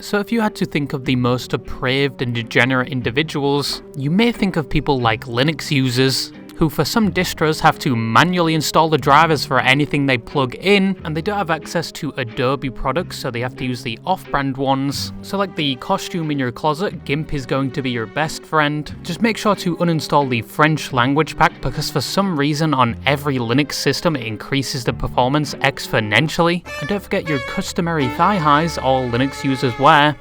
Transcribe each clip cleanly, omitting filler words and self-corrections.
So if you had to think of the most depraved and degenerate individuals, you may think of people like Linux users, who for some distros have to manually install the drivers for anything they plug in, and they don't have access to Adobe products, so they have to use the off-brand ones. So like the costume in your closet, GIMP is going to be your best friend. Just make sure to uninstall the French language pack, because for some reason on every Linux system it increases the performance exponentially. And don't forget your customary thigh highs all Linux users wear.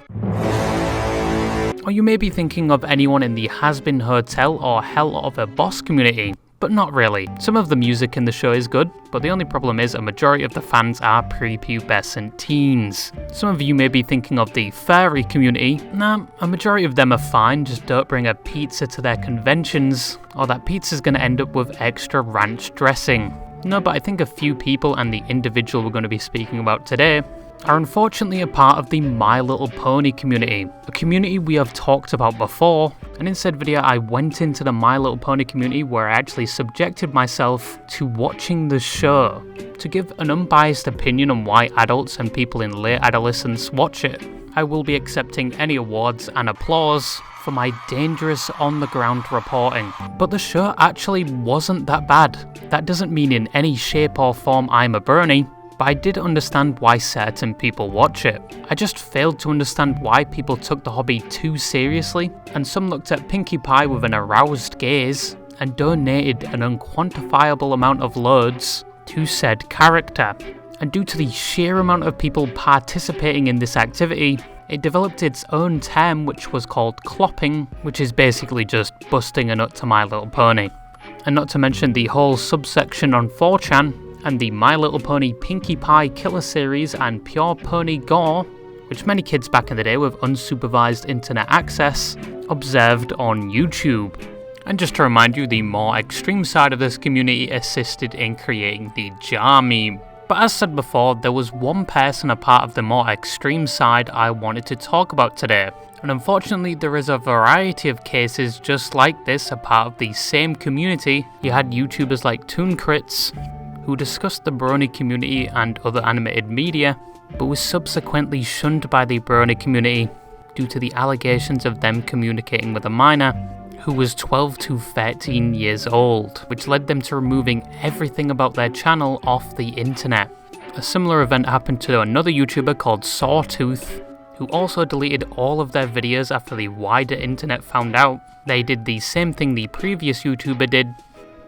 Or you may be thinking of anyone in the Has-Been Hotel or Hell of a Boss community, but not really. Some of the music in the show is good, but the only problem is a majority of the fans are prepubescent teens. Some of you may be thinking of the furry community. Nah, a majority of them are fine, just don't bring a pizza to their conventions, or that pizza's gonna end up with extra ranch dressing. No, but I think a few people and the individual we're going to be speaking about today are unfortunately a part of the My Little Pony community, a community we have talked about before, and in said video I went into the My Little Pony community where I actually subjected myself to watching the show, to give an unbiased opinion on why adults and people in late adolescence watch it. I will be accepting any awards and applause for my dangerous on-the-ground reporting. But the show actually wasn't that bad. That doesn't mean in any shape or form I'm a Brony, but I did understand why certain people watch it. I just failed to understand why people took the hobby too seriously, and some looked at Pinkie Pie with an aroused gaze and donated an unquantifiable amount of loads to said character. And due to the sheer amount of people participating in this activity, it developed its own term which was called clopping, which is basically just busting a nut to My Little Pony. And not to mention the whole subsection on 4chan, and the My Little Pony Pinkie Pie Killer series and Pure Pony Gore, which many kids back in the day with unsupervised internet access observed on YouTube. And just to remind you, the more extreme side of this community assisted in creating the jar meme. But as said before, there was one person a part of the more extreme side I wanted to talk about today. And unfortunately there is a variety of cases just like this a part of the same community. You had YouTubers like Tooncrits, who discussed the Brony community and other animated media, but was subsequently shunned by the Brony community due to the allegations of them communicating with a minor who was 12 to 13 years old, which led them to removing everything about their channel off the internet. A similar event happened to another YouTuber called Sawtooth, who also deleted all of their videos after the wider internet found out. They did the same thing the previous YouTuber did,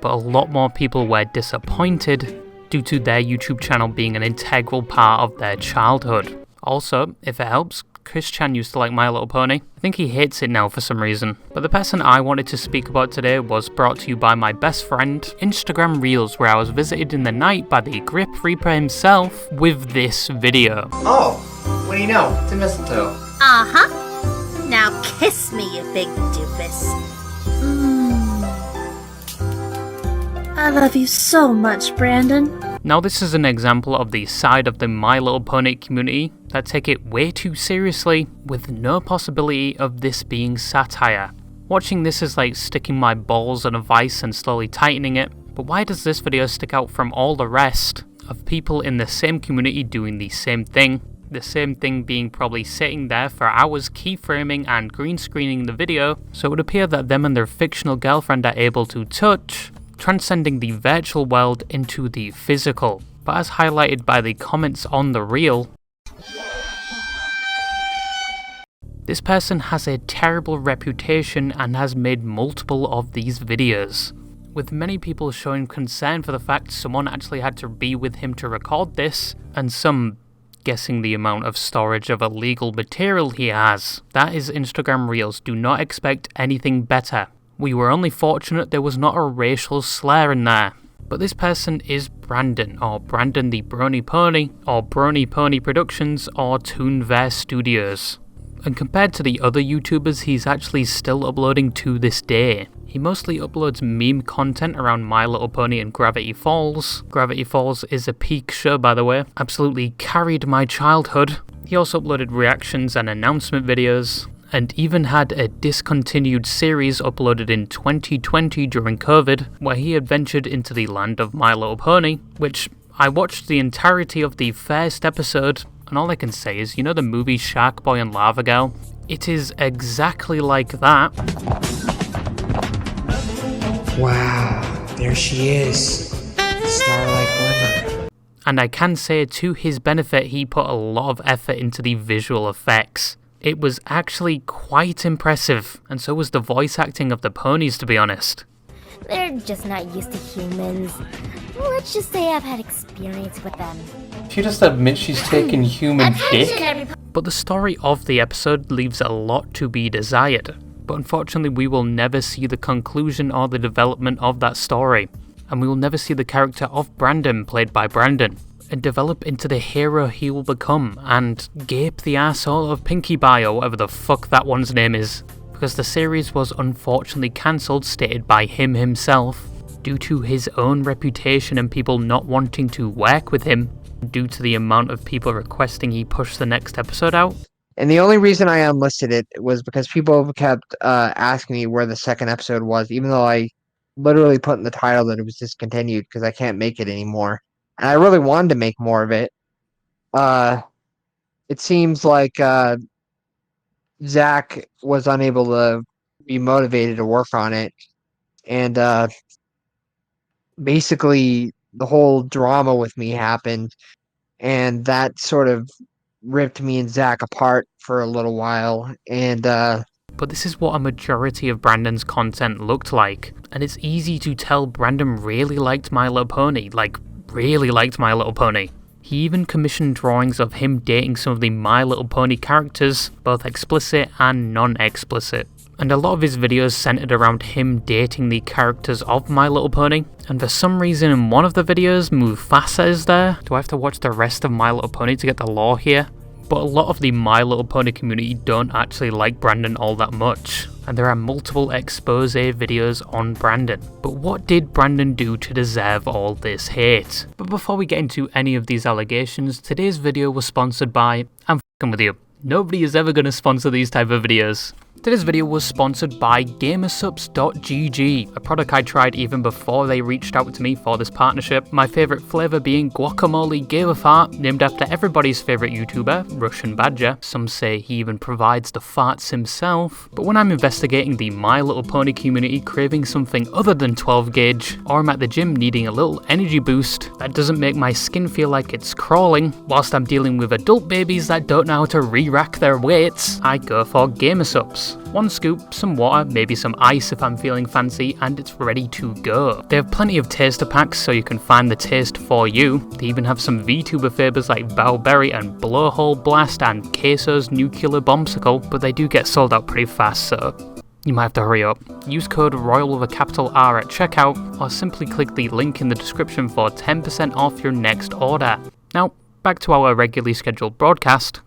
but a lot more people were disappointed due to their YouTube channel being an integral part of their childhood. Also, if it helps, Chris Chan used to like My Little Pony. I think he hates it now for some reason. But the person I wanted to speak about today was brought to you by my best friend, Instagram Reels, where I was visited in the night by the Grip Reaper himself with this video. Oh, what do you know? It's a mistletoe. Uh-huh. Now kiss me, you big doofus. I love you so much, Brandon. Now this is an example of the side of the My Little Pony community that take it way too seriously, with no possibility of this being satire. Watching this is like sticking my balls in a vice and slowly tightening it, but why does this video stick out from all the rest of people in the same community doing the same thing? The same thing being probably sitting there for hours keyframing and green screening the video, so it would appear that them and their fictional girlfriend are able to touch, transcending the virtual world into the physical. But as highlighted by the comments on the reel, this person has a terrible reputation and has made multiple of these videos, with many people showing concern for the fact someone actually had to be with him to record this, and some guessing the amount of storage of illegal material he has. That is Instagram Reels. Do not expect anything better. We were only fortunate there was not a racial slur in there. But this person is Brandon, or Brandon the Brony Pony, or Brony Pony Productions, or Toonverse Studios. And compared to the other YouTubers, he's actually still uploading to this day. He mostly uploads meme content around My Little Pony and Gravity Falls. Gravity Falls is a peak show, by the way. Absolutely carried my childhood. He also uploaded reactions and announcement videos, and even had a discontinued series uploaded in 2020 during COVID, where he adventured into the land of My Little Pony, which I watched the entirety of the first episode And all I can say is, you know the movie Shark Boy and Lava Girl? It is exactly like that. Wow, there she is. Starlight Glimmer. And I can say to his benefit, he put a lot of effort into the visual effects. It was actually quite impressive, and so was the voice acting of the ponies, to be honest. They're just not used to humans. Let's just say I've had experience with them. She just admits she's taking human dick. But the story of the episode leaves a lot to be desired. But unfortunately, we will never see the conclusion or the development of that story. And we will never see the character of Brandon, played by Brandon, and develop into the hero he will become, and gape the asshole of Pinkie Pie, or whatever the fuck that one's name is. Because the series was unfortunately cancelled, stated by him himself, due to his own reputation and people not wanting to work with him, due to the amount of people requesting he push the next episode out. And the only reason I unlisted it was because people kept asking me where the second episode was, even though I literally put in the title that it was discontinued because I can't make it anymore. And I really wanted to make more of it. It seems like Zach was unable to be motivated to work on it. And basically, the whole drama with me happened. And that sort of ripped me and Zach apart for a little while. And but this is what a majority of Brandon's content looked like. And it's easy to tell Brandon really liked My Little Pony. Like, really liked My Little Pony. He even commissioned drawings of him dating some of the My Little Pony characters, both explicit and non-explicit. And a lot of his videos centered around him dating the characters of My Little Pony. And for some reason in one of the videos, Mufasa is there. Do I have to watch the rest of My Little Pony to get the lore here? But a lot of the My Little Pony community don't actually like Brandon all that much. And there are multiple expose videos on Brandon. But what did Brandon do to deserve all this hate? But before we get into any of these allegations, today's video was sponsored by... I'm f***ing with you. Nobody is ever going to sponsor these type of videos. Today's video was sponsored by Gamersups.gg, a product I tried even before they reached out to me for this partnership. My favourite flavour being Guacamole Gave a Fart, named after everybody's favourite YouTuber, Russian Badger. Some say he even provides the farts himself. But when I'm investigating the My Little Pony community craving something other than 12 gauge, or I'm at the gym needing a little energy boost that doesn't make my skin feel like it's crawling, whilst I'm dealing with adult babies that don't know how to re-rack their weights, I go for Gamersups. One scoop, some water, maybe some ice if I'm feeling fancy, and it's ready to go. They have plenty of taster packs so you can find the taste for you. They even have some VTuber favours like Bowberry and Blowhole Blast and Queso's Nuclear Bombsicle, but they do get sold out pretty fast, so you might have to hurry up. Use code ROYAL with a capital R at checkout, or simply click the link in the description for 10% off your next order. Now, back to our regularly scheduled broadcast,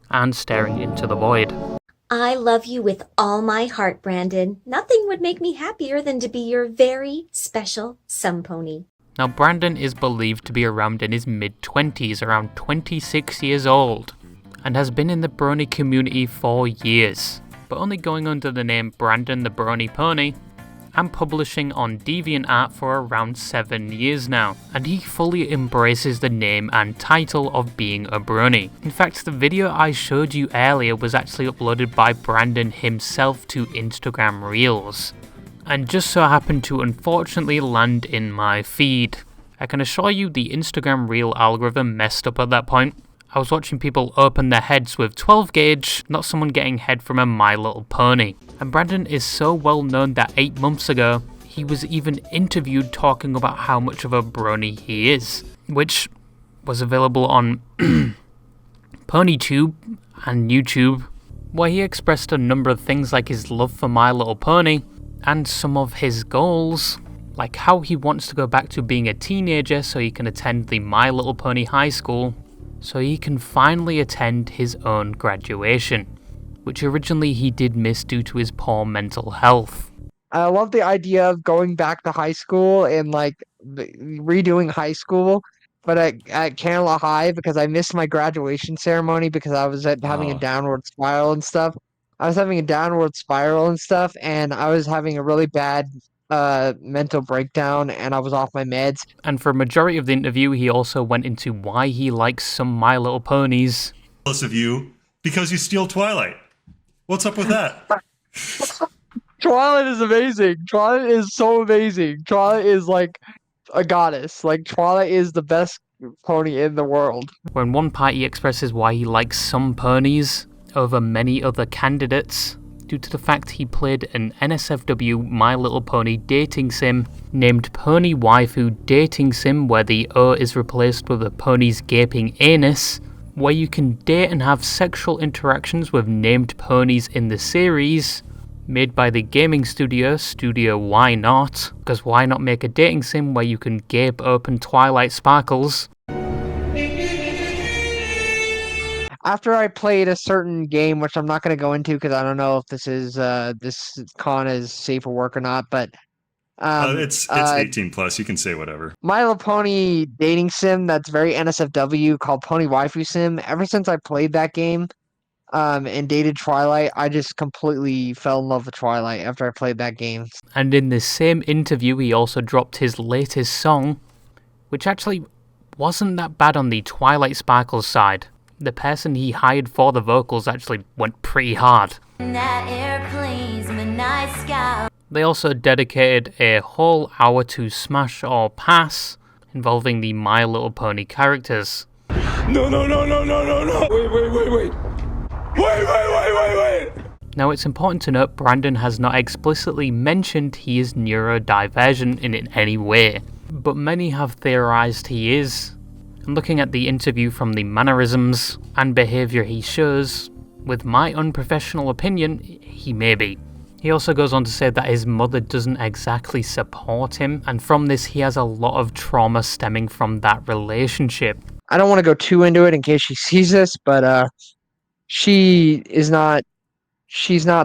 and staring into the void. I love you with all my heart, Brandon. Nothing would make me happier than to be your very special sun pony. Now, Brandon is believed to be around in his mid-20s, around 26 years old, and has been in the Brony community for years, but only going under the name Brandon the Brony Pony, and publishing on DeviantArt for around 7 years now, and he fully embraces the name and title of being a Brony. In fact, the video I showed you earlier was actually uploaded by Brandon himself to Instagram Reels, and just so happened to unfortunately land in my feed. I can assure you the Instagram Reel algorithm messed up at that point. I was watching people open their heads with 12 gauge, not someone getting head from a My Little Pony. And Brandon is so well known that 8 months ago, he was even interviewed talking about how much of a Brony he is, which was available on PonyTube and YouTube, where he expressed a number of things like his love for My Little Pony, and some of his goals, like how he wants to go back to being a teenager so he can attend the My Little Pony High School, so he can finally attend his own graduation, which originally he did miss due to his poor mental health. I love the idea of going back to high school and like redoing high school, but at Canela High, because I missed my graduation ceremony because I was having a downward spiral and stuff. And I was having a really bad mental breakdown and I was off my meds. And for a majority of the interview, he also went into why he likes some My Little Ponies. Jealous of you because you steal Twilight. What's up with that? Twilight is amazing. Twilight is so amazing. Twilight is like a goddess. Like, Twilight is the best pony in the world. When one party expresses why he likes some ponies over many other candidates, due to the fact he played an NSFW My Little Pony dating sim named Pony Waifu Dating Sim, where the O is replaced with a pony's gaping anus, where you can date and have sexual interactions with named ponies in the series, made by the gaming studio Why Not? Because why not make a dating sim where you can gape open Twilight sparkles? After I played a certain game, which I'm not going to go into because I don't know if this con is safe for work or not, but It's 18 plus. You can say whatever. My Little Pony dating sim that's very NSFW called Pony Waifu Sim. Ever since I played that game, and dated Twilight, I just completely fell in love with Twilight after I played that game. And in this same interview, he also dropped his latest song, which actually wasn't that bad on the Twilight Sparkles side. The person he hired for the vocals actually went pretty hard. They also dedicated a whole hour to Smash or Pass, involving the My Little Pony characters. No. Wait. Now, it's important to note Brandon has not explicitly mentioned he is neurodivergent in any way, but many have theorized he is. And looking at the interview from the mannerisms and behavior he shows, with my unprofessional opinion, he may be. He also goes on to say that his mother doesn't exactly support him, and from this he has a lot of trauma stemming from that relationship. I don't want to go too into it in case she sees this, but she's not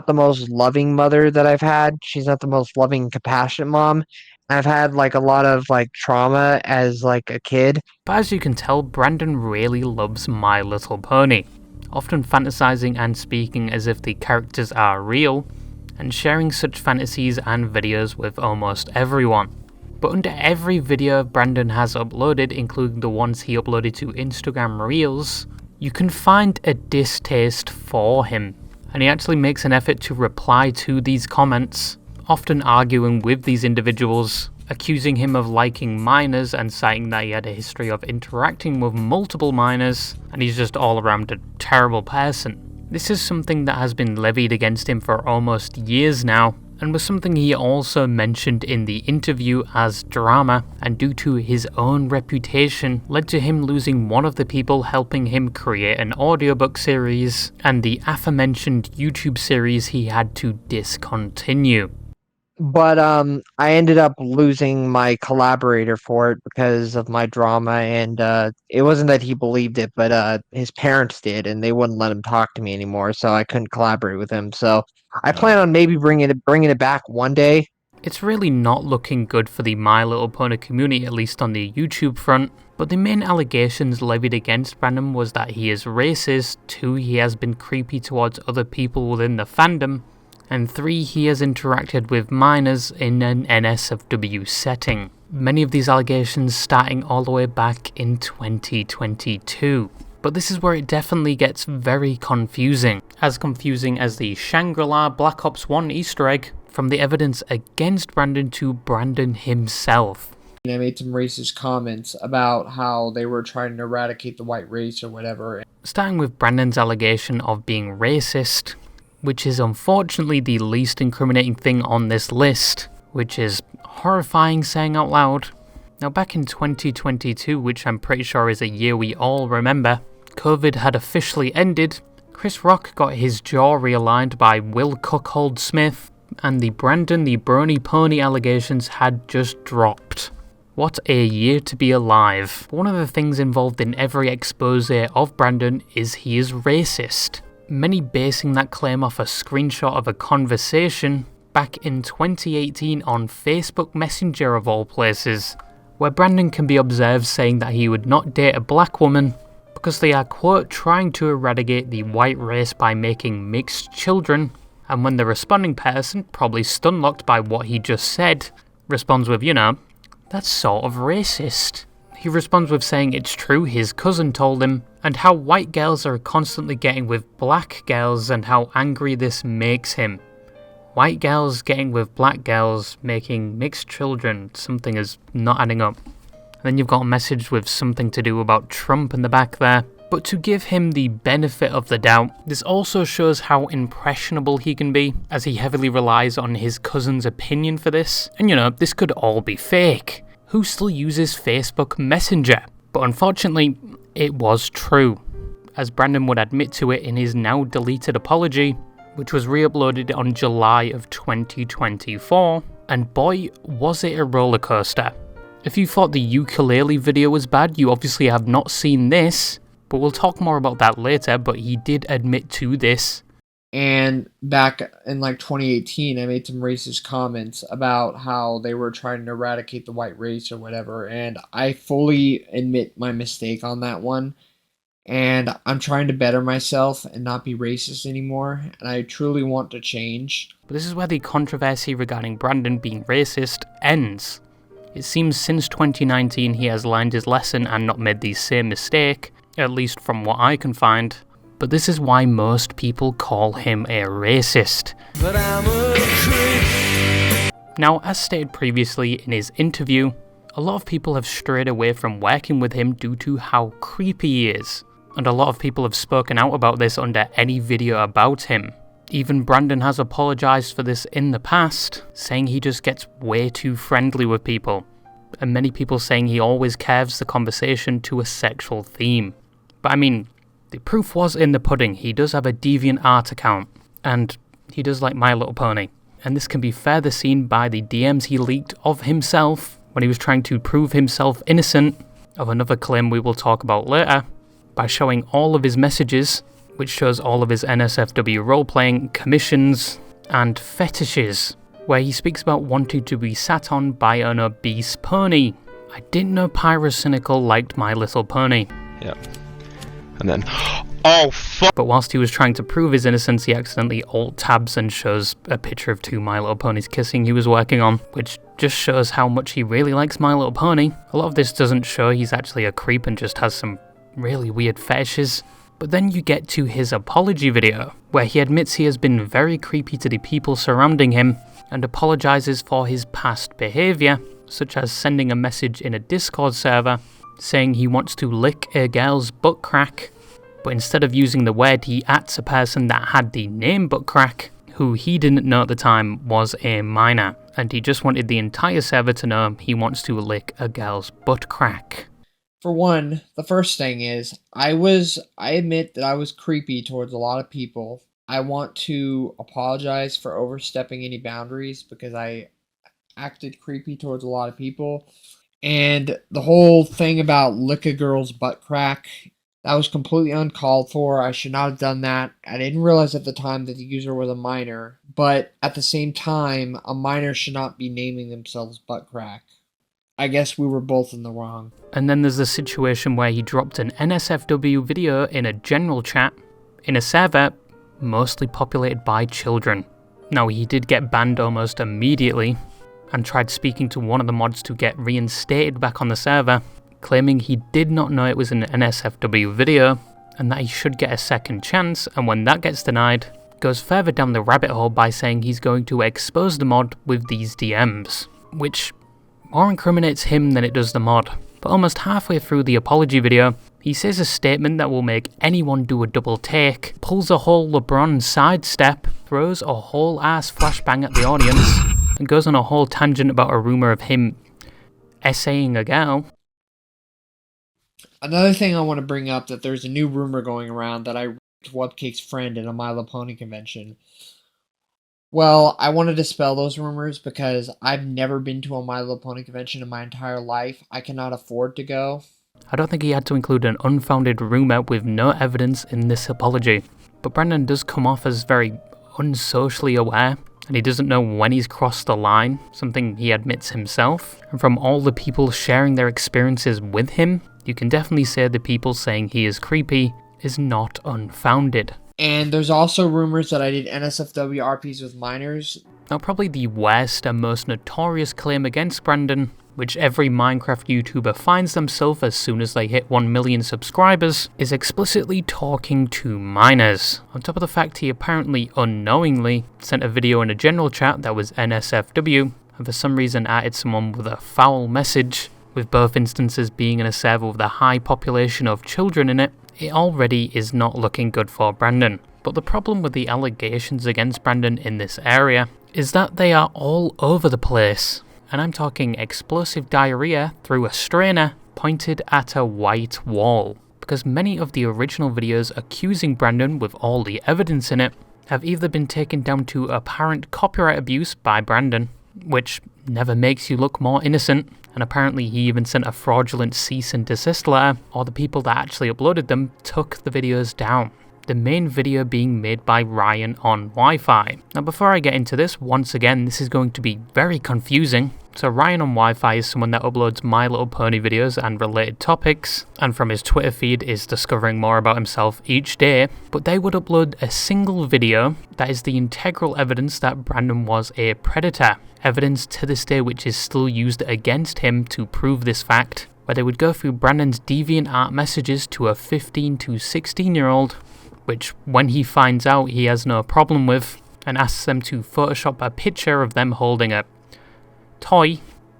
the most loving mother that I've had. She's not the most loving, compassionate mom. I've had like a lot of like trauma as like a kid. But as you can tell, Brandon really loves My Little Pony, often fantasizing and speaking as if the characters are real, and sharing such fantasies and videos with almost everyone. But under every video Brandon has uploaded, including the ones he uploaded to Instagram Reels, you can find a distaste for him. And he actually makes an effort to reply to these comments, often arguing with these individuals, accusing him of liking minors and citing that he had a history of interacting with multiple minors, and he's just all around a terrible person. This is something that has been levied against him for almost years now, and was something he also mentioned in the interview as drama, and due to his own reputation, led to him losing one of the people helping him create an audiobook series, and the aforementioned YouTube series he had to discontinue. But I ended up losing my collaborator for it because of my drama, and it wasn't that he believed it, but his parents did, and they wouldn't let him talk to me anymore, so I couldn't collaborate with him. So I plan on maybe bringing it back one day. It's really not looking good for the My Little Pony community, at least on the YouTube front. But the main allegations levied against Brandon was that he is racist, 2, he has been creepy towards other people within the fandom, and 3, he has interacted with minors in an NSFW setting. Many of these allegations starting all the way back in 2022. But this is where it definitely gets very confusing. As confusing as the Shangri-La Black Ops 1 Easter egg, from the evidence against Brandon to Brandon himself. I made some racist comments about how they were trying to eradicate the white race or whatever. Starting with Brandon's allegation of being racist, which is unfortunately the least incriminating thing on this list, which is horrifying saying out loud. Now back in 2022, which I'm pretty sure is a year we all remember, COVID had officially ended, Chris Rock got his jaw realigned by Will Cuckold Smith, and the Brandon the Brony Pony allegations had just dropped. What a year to be alive. One of the things involved in every expose of Brandon is he is racist. Many basing that claim off a screenshot of a conversation back in 2018 on Facebook Messenger of all places, where Brandon can be observed saying that he would not date a black woman because they are, quote, trying to eradicate the white race by making mixed children, And when the responding person, probably stun-locked by what he just said, responds with, that's sort of racist. He responds with saying it's true his cousin told him, and how white girls are constantly getting with black girls and how angry this makes him. White girls getting with black girls, making mixed children, something is not adding up. And then you've got a message with something to do about Trump in the back there. But to give him the benefit of the doubt, this also shows how impressionable he can be, as he heavily relies on his cousin's opinion for this. And this could all be fake. Who still uses Facebook Messenger? But unfortunately, it was true, as Brandon would admit to it in his now deleted apology, which was re-uploaded on July of 2024, and boy, was it a roller coaster. If you thought the ukulele video was bad, you obviously have not seen this, but we'll talk more about that later, but he did admit to this. And back in 2018, I made some racist comments about how they were trying to eradicate the white race or whatever, and I fully admit my mistake on that one. And I'm trying to better myself and not be racist anymore, and I truly want to change. But this is where the controversy regarding Brandon being racist ends. It seems since 2019 he has learned his lesson and not made the same mistake, at least from what I can find. But this is why most people call him a racist. But I'm a creep. Now, as stated previously in his interview, a lot of people have strayed away from working with him due to how creepy he is. And a lot of people have spoken out about this under any video about him. Even Brandon has apologised for this in the past, saying he just gets way too friendly with people. And many people saying he always curves the conversation to a sexual theme. But I mean, the proof was in the pudding. He does have a DeviantArt account, and he does like My Little Pony. And this can be further seen by the DMs he leaked of himself when he was trying to prove himself innocent of another claim we will talk about later, by showing all of his messages, which shows all of his NSFW roleplaying, commissions, and fetishes, where he speaks about wanting to be sat on by an obese pony. I didn't know Pyrocynical liked My Little Pony. Yeah. And then, oh fuck! But whilst he was trying to prove his innocence, he accidentally alt-tabs and shows a picture of two My Little Ponies kissing he was working on, which just shows how much he really likes My Little Pony. A lot of this doesn't show he's actually a creep and just has some really weird fetishes. But then you get to his apology video, where he admits he has been very creepy to the people surrounding him, and apologises for his past behaviour, such as sending a message in a Discord server, saying he wants to lick a girl's butt crack, but instead of using the word, he ats a person that had the name butt crack, who he didn't know at the time was a minor, and he just wanted the entire server to know he wants to lick a girl's butt crack. For one, the first thing is, I admit that I was creepy towards a lot of people. I want to apologize for overstepping any boundaries because I acted creepy towards a lot of people. And the whole thing about lick a girl's butt crack, that was completely uncalled for. I should not have done that. I didn't realize at the time that the user was a minor. But at the same time, a minor should not be naming themselves butt crack. I guess we were both in the wrong. And then there's the situation where he dropped an NSFW video in a general chat, in a server mostly populated by children. Now, he did get banned almost immediately, and tried speaking to one of the mods to get reinstated back on the server, claiming he did not know it was an NSFW video, and that he should get a second chance, and when that gets denied, goes further down the rabbit hole by saying he's going to expose the mod with these DMs, which more incriminates him than it does the mod. But almost halfway through the apology video, he says a statement that will make anyone do a double take, pulls a whole LeBron sidestep, throws a whole ass flashbang at the audience, and goes on a whole tangent about a rumour of him essaying a girl. Another thing I want to bring up, that there's a new rumor going around that I raped Webcake's friend at a My Little Pony convention. Well, I want to dispel those rumors because I've never been to a My Little Pony convention in my entire life. I cannot afford to go. I don't think he had to include an unfounded rumour with no evidence in this apology. But Brandon does come off as very unsocially aware, and he doesn't know when he's crossed the line, something he admits himself. And from all the people sharing their experiences with him, you can definitely say the people saying he is creepy is not unfounded. And there's also rumors that I did NSFW RPs with minors. Now, probably the worst and most notorious claim against Brandon, which every Minecraft YouTuber finds themselves as soon as they hit 1 million subscribers, is explicitly talking to minors. On top of the fact he apparently unknowingly sent a video in a general chat that was NSFW, and for some reason added someone with a foul message, with both instances being in a server with a high population of children in it, it already is not looking good for Brandon. But the problem with the allegations against Brandon in this area is that they are all over the place. And I'm talking explosive diarrhea through a strainer pointed at a white wall. Because many of the original videos accusing Brandon with all the evidence in it have either been taken down to apparent copyright abuse by Brandon, which never makes you look more innocent, and apparently he even sent a fraudulent cease and desist letter, or the people that actually uploaded them took the videos down. The main video being made by Ryan on Wi-Fi. Now before I get into this, once again this is going to be very confusing. So Ryan on Wi-Fi is someone that uploads My Little Pony videos and related topics, and from his Twitter feed is discovering more about himself each day, but they would upload a single video that is the integral evidence that Brandon was a predator. Evidence to this day which is still used against him to prove this fact, where they would go through Brandon's DeviantArt messages to a 15 to 16-year-old, which when he finds out he has no problem with, and asks them to Photoshop a picture of them holding a toy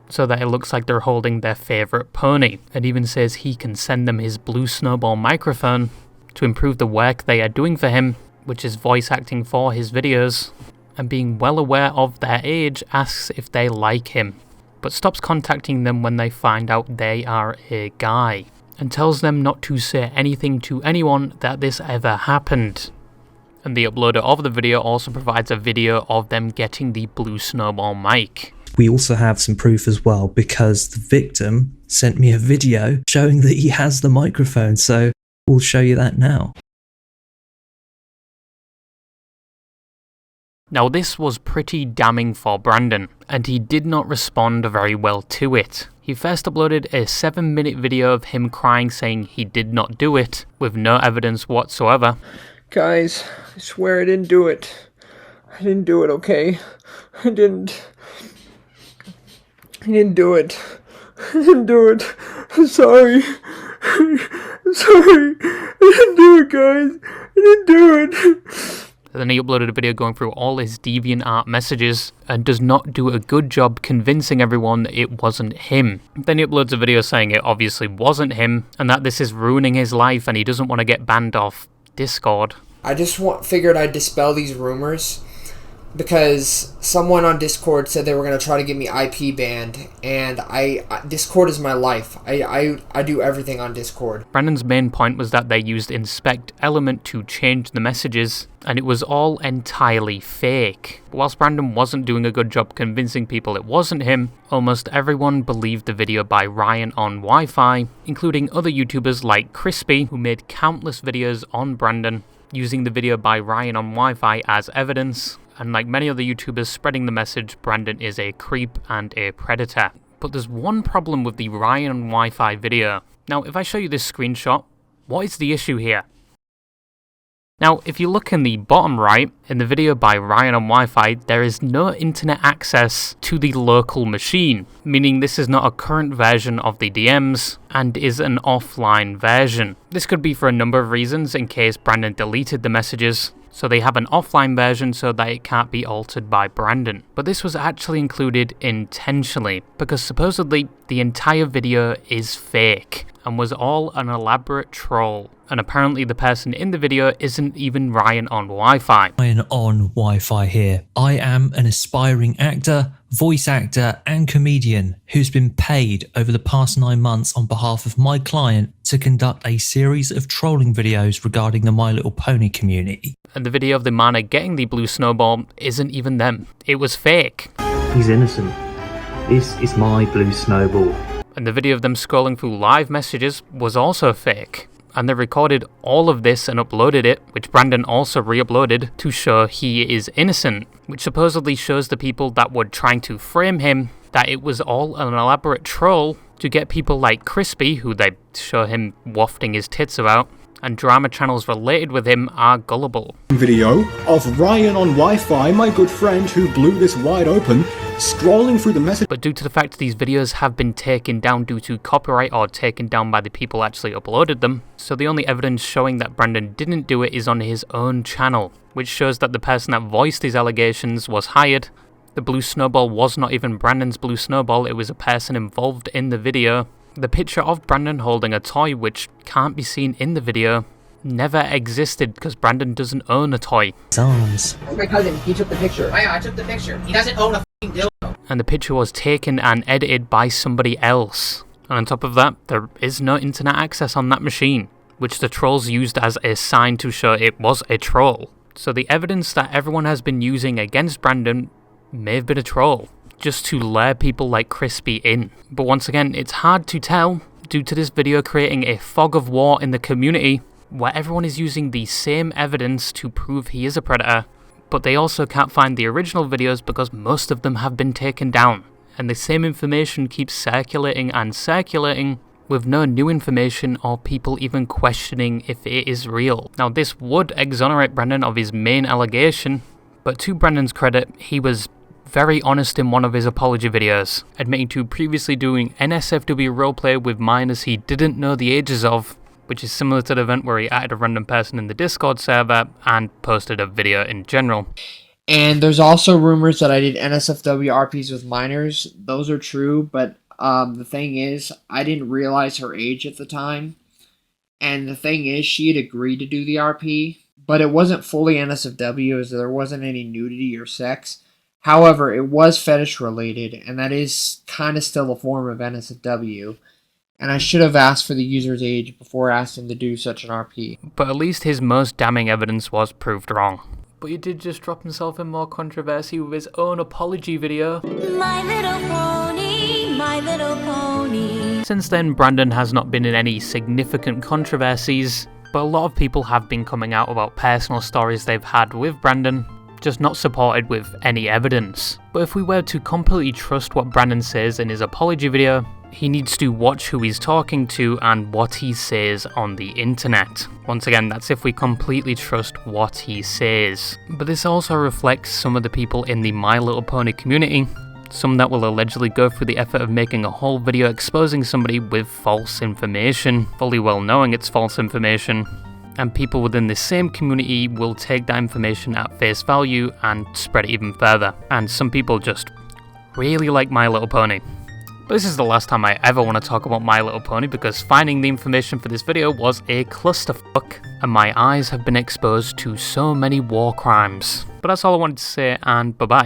so that it looks like they're holding their favourite pony, and even says he can send them his blue snowball microphone to improve the work they are doing for him, which is voice acting for his videos, and being well aware of their age asks if they like him, but stops contacting them when they find out they are a guy, and tells them not to say anything to anyone that this ever happened. And the uploader of the video also provides a video of them getting the blue snowball mic. We also have some proof as well, because the victim sent me a video showing that he has the microphone, so we'll show you that now. Now this was pretty damning for Brandon, and he did not respond very well to it. He first uploaded a 7-minute video of him crying saying he did not do it, with no evidence whatsoever. Guys, I swear I didn't do it. I didn't do it, okay? I didn't do it. I didn't do it. I'm sorry. I'm sorry. I didn't do it, guys. I didn't do it. Then he uploaded a video going through all his DeviantArt messages and does not do a good job convincing everyone it wasn't him. Then he uploads a video saying it obviously wasn't him and that this is ruining his life and he doesn't want to get banned off Discord. I just figured I'd dispel these rumors because someone on Discord said they were going to try to get me IP banned, and Discord is my life. I do everything on Discord. Brandon's main point was that they used inspect element to change the messages, and it was all entirely fake. But whilst Brandon wasn't doing a good job convincing people it wasn't him, almost everyone believed the video by Ryan on Wi-Fi, including other YouTubers like Crispy, who made countless videos on Brandon, using the video by Ryan on Wi-Fi as evidence, and like many other YouTubers spreading the message, Brandon is a creep and a predator. But there's one problem with the Ryan on Wi-Fi video. Now, if I show you this screenshot, what is the issue here? Now, if you look in the bottom right, in the video by Ryan on Wi-Fi, there is no internet access to the local machine, meaning this is not a current version of the DMs, and is an offline version. This could be for a number of reasons, in case Brandon deleted the messages, so they have an offline version so that it can't be altered by Brandon. But this was actually included intentionally, because supposedly the entire video is fake, and was all an elaborate troll. And apparently the person in the video isn't even Ryan on Wi-Fi. Ryan on Wi-Fi here. I am an aspiring actor, voice actor and comedian who's been paid over the past 9 months on behalf of my client to conduct a series of trolling videos regarding the My Little Pony community. And the video of the man getting the blue snowball isn't even them. It was fake. He's innocent. This is my blue snowball. And the video of them scrolling through live messages was also fake. And they recorded all of this and uploaded it, which Brandon also re-uploaded to show he is innocent, which supposedly shows the people that were trying to frame him that it was all an elaborate troll to get people like Crispy, who they show him wafting his tits about, and drama channels related with him are gullible. Video of Ryan on Wi-Fi, my good friend who blew this wide open, scrolling through the message. But due to the fact these videos have been taken down due to copyright or taken down by the people actually uploaded them, so the only evidence showing that Brandon didn't do it is on his own channel, which shows that the person that voiced these allegations was hired. The blue snowball was not even Brandon's blue snowball, it was a person involved in the video. The picture of Brandon holding a toy, which can't be seen in the video, never existed because Brandon doesn't own a toy. That's my cousin, he took the picture. I took the picture. He doesn't own a f***ing dildo. And the picture was taken and edited by somebody else. And on top of that, there is no internet access on that machine, which the trolls used as a sign to show it was a troll. So the evidence that everyone has been using against Brandon may have been a troll, just to lure people like Crispy in. But once again, it's hard to tell due to this video creating a fog of war in the community where everyone is using the same evidence to prove he is a predator, but they also can't find the original videos because most of them have been taken down, and the same information keeps circulating and circulating with no new information or people even questioning if it is real. Now this would exonerate Brandon of his main allegation, but to Brandon's credit, he was very honest in one of his apology videos, admitting to previously doing NSFW roleplay with minors he didn't know the ages of, which is similar to the event where he added a random person in the Discord server and posted a video in general. And there's also rumors that I did NSFW RPs with minors. Those are true, but the thing is, I didn't realize her age at the time. And the thing is, she had agreed to do the RP, but it wasn't fully NSFW as there wasn't any nudity or sex. However, it was fetish related, and that is kind of still a form of NSFW, and I should have asked for the user's age before asking to do such an RP. But at least his most damning evidence was proved wrong. But he did just drop himself in more controversy with his own apology video. My little pony, my little pony. Since then, Brandon has not been in any significant controversies, but a lot of people have been coming out about personal stories they've had with Brandon, just not supported with any evidence. But if we were to completely trust what Brandon says in his apology video, he needs to watch who he's talking to and what he says on the internet. Once again, that's if we completely trust what he says. But this also reflects some of the people in the My Little Pony community, some that will allegedly go through the effort of making a whole video exposing somebody with false information, fully well knowing it's false information. And people within the same community will take that information at face value and spread it even further. And some people just really like My Little Pony. But this is the last time I ever want to talk about My Little Pony because finding the information for this video was a clusterfuck, and my eyes have been exposed to so many war crimes. But that's all I wanted to say, and bye bye.